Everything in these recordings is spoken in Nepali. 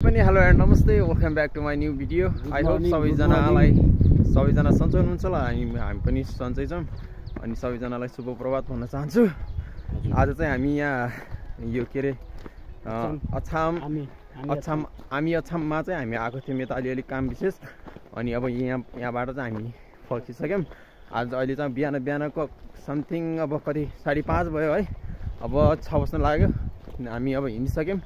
Hello and namaste, welcome back to my new video. I hope सबैजना सन्चै हुनुहुन्छ होला। हामी पनि सन्चै छौं अनि सबैजनालाई शुभ प्रभात भन्न चाहन्छु। आज चाहिँ हामी यहाँ यो के रे अछाममा चाहिँ हामी आएको थियौँ यता अलि काम विशेष अनि अब यहाँबाट चाहिँ हामी फर्किसक्यौँ। आज अहिले चाहिँ बिहानको समथिङ अब कति 5:30 भयो है। अब 6 बज्न लाग्यो। हामी अब हिँडिसक्यौँ।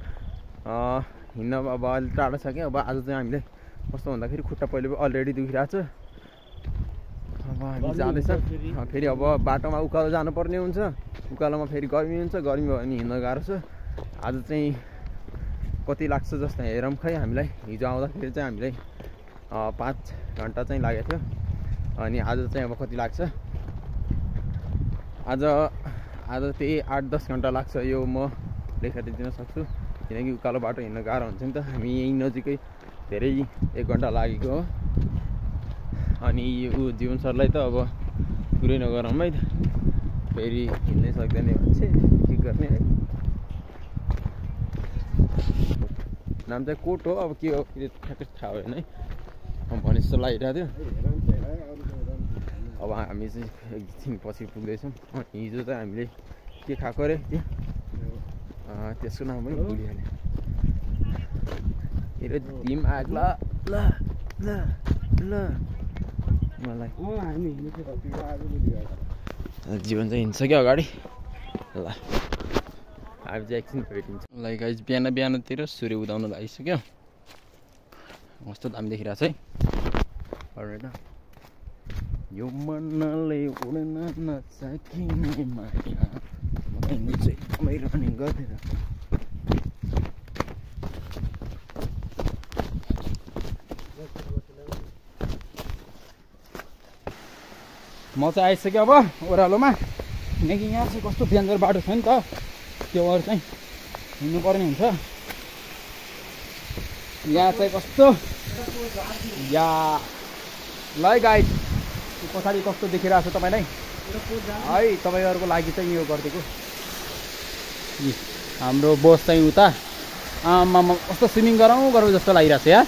हिँड्न अब अलि टाढा छ कि अब आज चाहिँ हामीले कस्तो भन्दाखेरि खुट्टा पहिले अलरेडी दुखिरहेको छ। अब हामी जाँदैछ फेरि अब बाटोमा उकालो जानुपर्ने हुन्छ। उकालोमा फेरि गर्मी हुन्छ, गर्मी भयो भने हिँड्न गाह्रो छ। आज चाहिँ कति लाग्छ जस्तो हेरौँ खै। हामीलाई हिजो आउँदाखेरि चाहिँ हामीलाई 5 घन्टा चाहिँ लागेको थियो अनि आज चाहिँ अब कति लाग्छ। आज त्यही 8-10 घन्टा लाग्छ। यो म लेखाइदिन सक्छु किनकि उकालो बाटो हिँड्न गाह्रो हुन्छ नि त। हामी यहीँ नजिकै धेरै 1 घन्टा लागेको हो अनि यो जीवन सरलाई त अब कुरै नगरौँ है। फेरि हिँड्नै सक्दैन भन्छ के गर्ने है। नाम चाहिँ कोट हो, अब के हो ठ्याक्कै थाहा भएन है। भने जस्तो लागिरहेको थियो। अब हामी चाहिँ एकछिन पछि पुग्दैछौँ। हिजो चाहिँ हामीले के खाएको अरे त्यसको नाम पनि भुलिहालेँ। मेरो टिम आएको ल मलाई जीवन चाहिँ हिँड्छ क्या अगाडि। ल हामी चाहिँ एकछिन भेटिन्छ। ल गाइस बिहानतिर सूर्य उदाउन लागिसक्यो। कस्तो दामी देखिरहेको छ है। यो मनले उड्न नसकिने माया चाहिँ एकदमै रनिङ गर्दै म चाहिँ आइसक्यो अब ओह्रालोमा। किनकि यहाँ चाहिँ कस्तो डेन्जर बाटो छ नि त, त्यो भएर चाहिँ हिँड्नुपर्ने हुन्छ। यहाँ चाहिँ कस्तो या ल गाइस पछाडि कस्तो देखिरहेको छ तपाईँलाई है। तपाईँहरूको लागि चाहिँ यो गरिदिएको हाम्रो बोस चाहिँ उता आमामा कस्तो स्विमिङ गरौँ जस्तो लागिरहेको छ यार।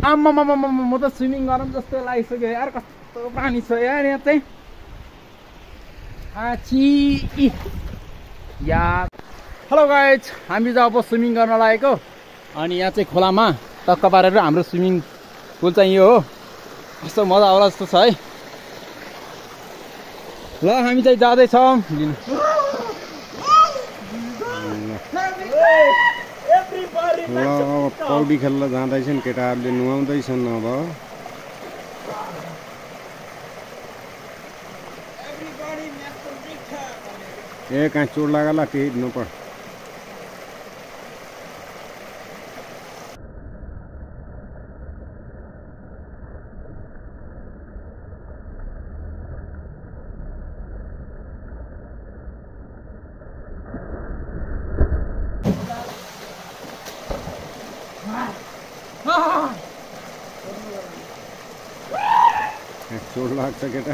आमामा म त स्विमिङ गरौँ जस्तो लागिसक्यो यार। कस्तो पानी छ यार यहाँ चाहिँ। यार हेलो गाइज, हामी चाहिँ अब स्विमिङ गर्न लागेको अनि यहाँ चाहिँ खोलामा टक्क पारेर हाम्रो स्विमिङ पुल चाहिँ यो हो। कस्तो मजा आउला जस्तो छ है। ल हामी चाहिँ जाँदैछौँ। ल पौडी खेल्न जाँदैछन् केटाहरूले, नुहाउँदैछन्। अब कहाँ चोट लागला केही नपढ। चोट लाग्छ केटा।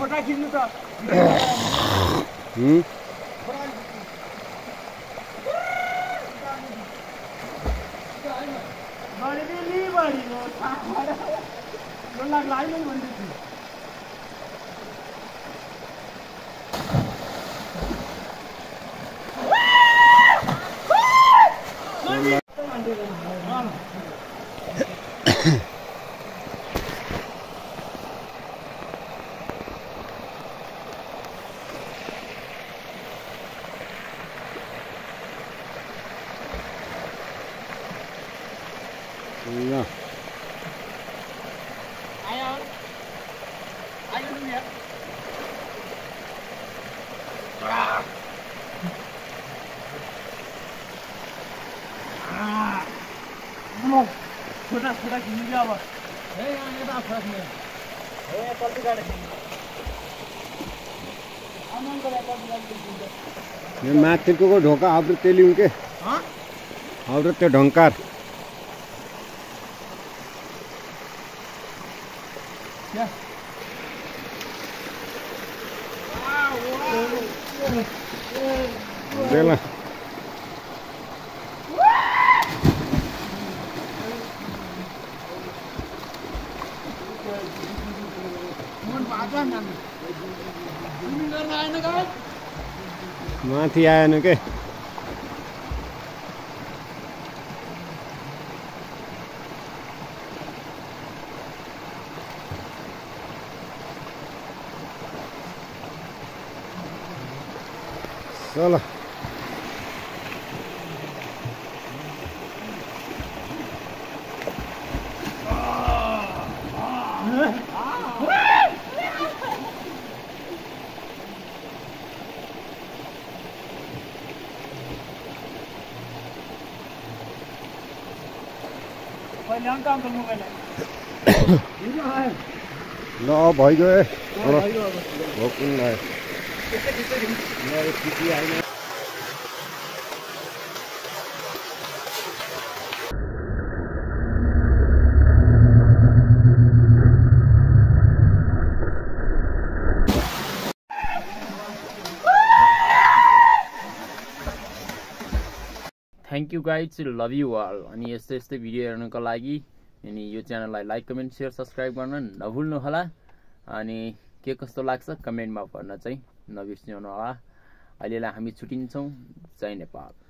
छोटा खिच्नु अब ए यहाँ यता फर्क नि ए कति गाडी यो माथिको ढोका आउट तेलिउँ के आउट त्यो ढङ्कार बेला माथि आएन के चलो ल भइगयो भोकुन thank you guys, love you all. अनि यस्तै यस्तै भिडियो हेर्नुको लागि अनि यो च्यानललाई लाइक कमेन्ट सेयर सब्सक्राइब गर्न नभुल्नुहोला। अनि के कस्तो लाग्छ कमेन्टमा भन्न चाहिँ नबिर्सिनु होला। अहिलेलाई हामी छुट्टिन्छौँ। जय नेपाल।